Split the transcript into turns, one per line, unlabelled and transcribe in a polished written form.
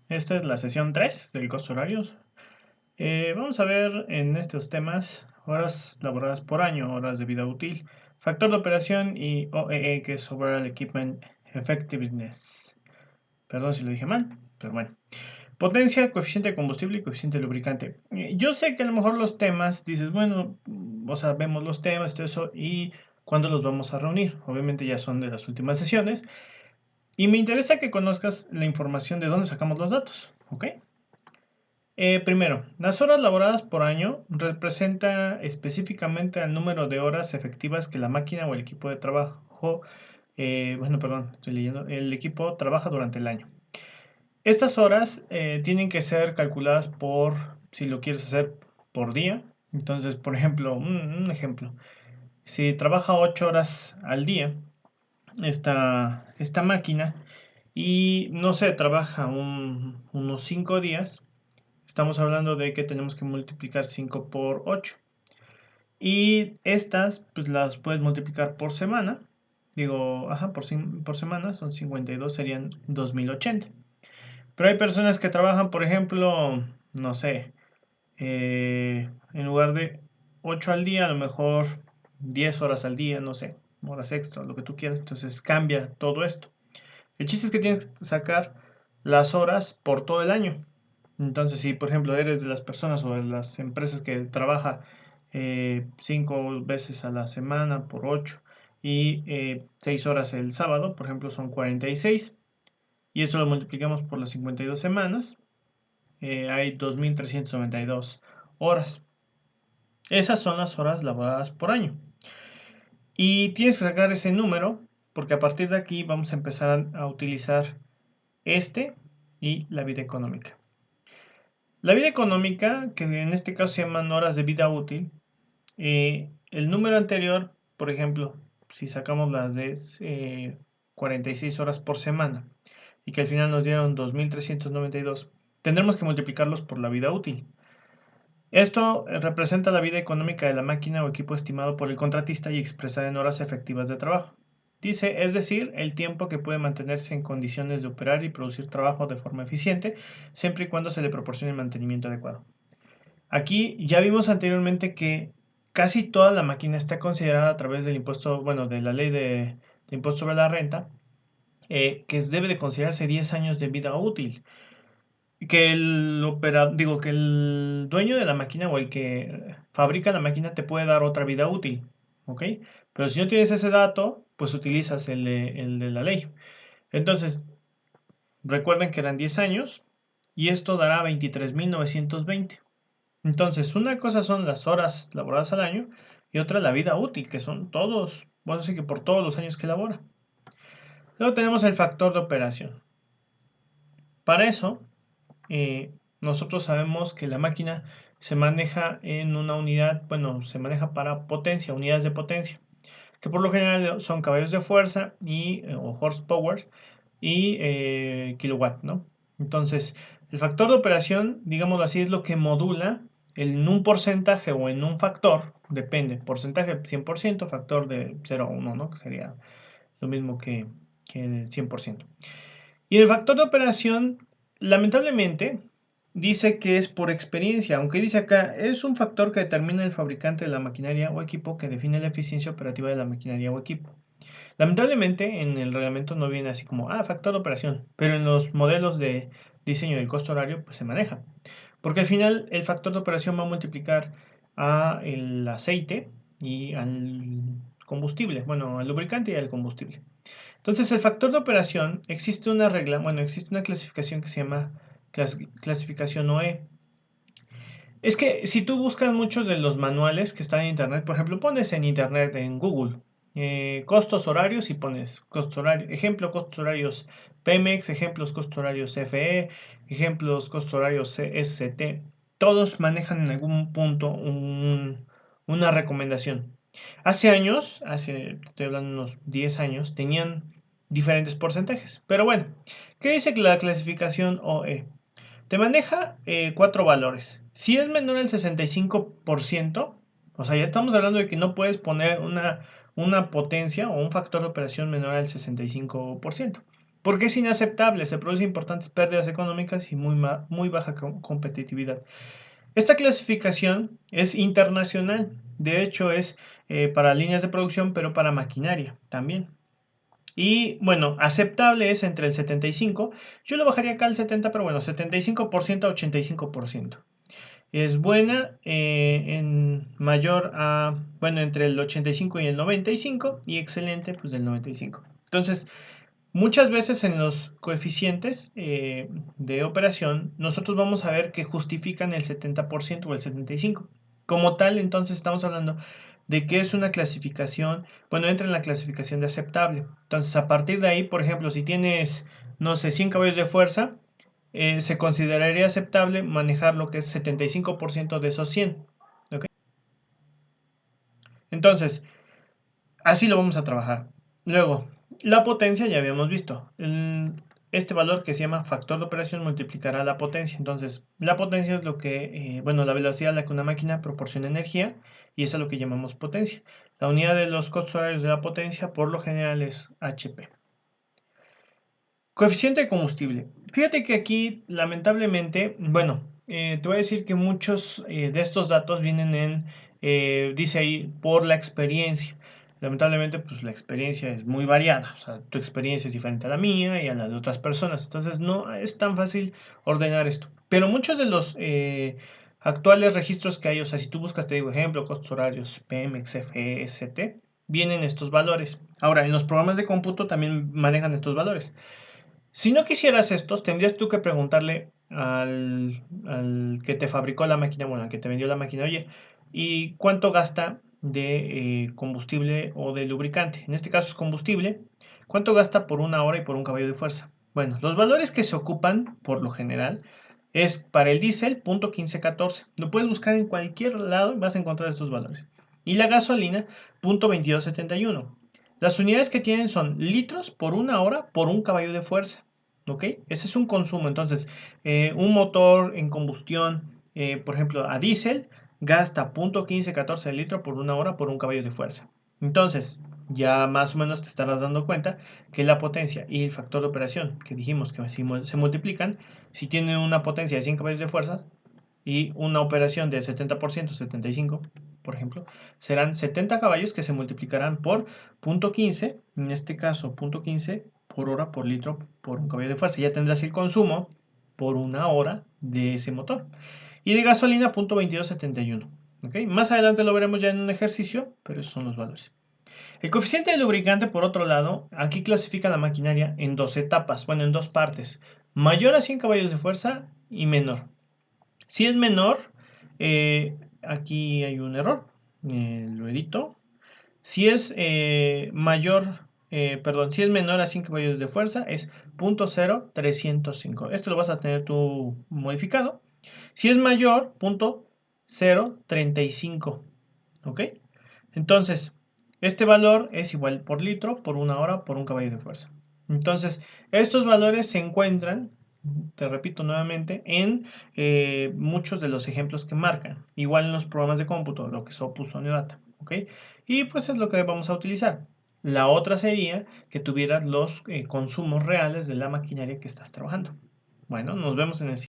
Esta es la sesión 3 del costo horarios. Vamos a ver en estos temas horas laboradas por año, horas de vida útil, factor de operación y OEE, que es Overall Equipment Effectiveness. Perdón si lo dije mal, pero bueno. Potencia, coeficiente de combustible y coeficiente de lubricante. Yo sé que a lo mejor los temas, dices, bueno, o sea, vemos los temas, todo eso, y cuándo los vamos a reunir. Obviamente ya son de las últimas sesiones. Y me interesa que conozcas la información de dónde sacamos los datos, ¿ok? Primero, las horas laboradas por año representa específicamente el número de horas efectivas que la máquina o el equipo de trabajo, bueno, perdón, estoy leyendo, el equipo trabaja durante el año. Estas horas tienen que ser calculadas por, si lo quieres hacer por día. Entonces, por ejemplo, un ejemplo, si trabaja 8 horas al día, esta máquina, y no sé, trabaja unos 5 días, estamos hablando de que tenemos que multiplicar 5 por 8. Y estas, pues las puedes multiplicar por semana. Digo, ajá, por semana son 52, serían 2080. Pero hay personas que trabajan, por ejemplo, no sé, en lugar de 8 al día, a lo mejor 10 horas al día, no sé, horas extra, lo que tú quieras. Entonces cambia todo esto. El chiste es que tienes que sacar las horas por todo el año. Entonces, si por ejemplo eres de las personas o de las empresas que trabaja 5 veces a la semana por 8 y 6 horas el sábado, por ejemplo, son 46. Y esto lo multiplicamos por las 52 semanas, hay 2.392 horas. Esas son las horas laboradas por año. Y tienes que sacar ese número porque a partir de aquí vamos a empezar a utilizar este y la vida económica. La vida económica, que en este caso se llaman horas de vida útil, el número anterior, por ejemplo, si sacamos las de 46 horas por semana y que al final nos dieron 2.392, tendremos que multiplicarlos por la vida útil. Esto representa la vida económica de la máquina o equipo estimado por el contratista y expresada en horas efectivas de trabajo. Dice, es decir, el tiempo que puede mantenerse en condiciones de operar y producir trabajo de forma eficiente, siempre y cuando se le proporcione el mantenimiento adecuado. Aquí ya vimos anteriormente que casi toda la máquina está considerada a través del impuesto, bueno, de la ley de impuesto sobre la renta, que debe de considerarse 10 años de vida útil. Que digo, que el dueño de la máquina o el que fabrica la máquina te puede dar otra vida útil, ¿ok? Pero si no tienes ese dato, pues utilizas el de la ley. Entonces, recuerden que eran 10 años y esto dará 23.920. Entonces, una cosa son las horas laboradas al año y otra la vida útil, que son todos, vamos a decir que por todos los años que labora. Luego tenemos el factor de operación. Para eso, nosotros sabemos que la máquina se maneja en una unidad, bueno, se maneja para potencia, unidades de potencia, que por lo general son caballos de fuerza o horsepower y kilowatt, ¿no? Entonces, el factor de operación, digámoslo así, es lo que modula en un porcentaje o en un factor, depende, porcentaje 100%, factor de 0 a 1, ¿no? Que sería lo mismo que el 100%. Y el factor de operación, lamentablemente, dice que es por experiencia, aunque dice acá, es un factor que determina el fabricante de la maquinaria o equipo que define la eficiencia operativa de la maquinaria o equipo. Lamentablemente, en el reglamento no viene así como, factor de operación, pero en los modelos de diseño del costo horario, pues se maneja. Porque al final el factor de operación va a multiplicar a el aceite y al combustible, bueno, al lubricante y al combustible. Entonces, el factor de operación, existe una regla, bueno, existe una clasificación que se llama clasificación OE. Es que si tú buscas muchos de los manuales que están en internet, por ejemplo, pones en internet, en Google, costos horarios y pones costos horarios, ejemplo, costos horarios Pemex, ejemplos, costos horarios CFE, ejemplos, costos horarios CST, todos manejan en algún punto una recomendación. Hace años, estoy hablando de unos 10 años, tenían diferentes porcentajes. Pero bueno, ¿qué dice la clasificación OE? Te maneja 4 valores. Si es menor al 65%, o sea, ya estamos hablando de que no puedes poner una potencia o un factor de operación menor al 65%. porque es inaceptable, se producen importantes pérdidas económicas y muy baja competitividad. Esta clasificación es internacional, de hecho es para líneas de producción, pero para maquinaria también. Y bueno, aceptable es entre el 75, yo lo bajaría acá al 70, pero bueno, 75% a 85%. Es buena en mayor a, bueno, entre el 85 y el 95 y excelente pues del 95. Entonces, muchas veces en los coeficientes de operación nosotros vamos a ver que justifican el 70% o el 75%. Como tal, entonces estamos hablando de que es una clasificación, bueno, entra en la clasificación de aceptable. Entonces, a partir de ahí, por ejemplo, si tienes, no sé, 100 caballos de fuerza, se consideraría aceptable manejar lo que es 75% de esos 100. ¿Okay? Entonces, así lo vamos a trabajar. Luego, la potencia ya habíamos visto. Este valor que se llama factor de operación multiplicará la potencia. Entonces, la potencia es lo que, bueno, la velocidad a la que una máquina proporciona energía y eso es lo que llamamos potencia. La unidad de los costos horarios de la potencia por lo general es HP. Coeficiente de combustible. Fíjate que aquí, lamentablemente, bueno, te voy a decir que muchos de estos datos vienen dice ahí, por la experiencia. Lamentablemente, pues la experiencia es muy variada. O sea, tu experiencia es diferente a la mía y a la de otras personas. Entonces, no es tan fácil ordenar esto. Pero muchos de los actuales registros que hay, o sea, si tú buscas, te digo, ejemplo, costos horarios, Pemex, CFE, ST, vienen estos valores. Ahora, en los programas de cómputo también manejan estos valores. Si no quisieras estos, tendrías tú que preguntarle al que te fabricó la máquina, bueno, al que te vendió la máquina, oye, ¿y cuánto gasta de combustible o de lubricante? En este caso es combustible. ¿Cuánto gasta por una hora y por un caballo de fuerza? Bueno, los valores que se ocupan, por lo general, es para el diésel, .1514. Lo puedes buscar en cualquier lado y vas a encontrar estos valores. Y la gasolina, .2271. Las unidades que tienen son litros por una hora por un caballo de fuerza. ¿Ok? Ese es un consumo. Entonces, un motor en combustión, por ejemplo, a diésel, gasta .1514 litro por una hora por un caballo de fuerza. Entonces, ya más o menos te estarás dando cuenta que la potencia y el factor de operación, que dijimos que se multiplican, si tienen una potencia de 100 caballos de fuerza y una operación del 70%, 75%, por ejemplo, serán 70 caballos que se multiplicarán por .15, en este caso .15 por hora por litro por un caballo de fuerza. Ya tendrás el consumo por una hora de ese motor. Y de gasolina .2271. ¿Okay? Más adelante lo veremos ya en un ejercicio, pero esos son los valores. El coeficiente de lubricante, por otro lado, aquí clasifica la maquinaria en dos etapas, bueno, en dos partes. Mayor a 100 caballos de fuerza y menor. Si es menor, aquí hay un error, lo edito. Si es si es menor a 5 caballos de fuerza, es .0305. Esto lo vas a tener tú modificado. Si es mayor, .035. ¿Ok? Entonces, este valor es igual por litro, por una hora, por un caballo de fuerza. Entonces, estos valores se encuentran, te repito nuevamente, en muchos de los ejemplos que marcan. Igual en los programas de cómputo, lo que es Opus o Neodata. ¿Ok? Y pues es lo que vamos a utilizar. La otra sería que tuvieras los consumos reales de la maquinaria que estás trabajando. Bueno, nos vemos en el siguiente.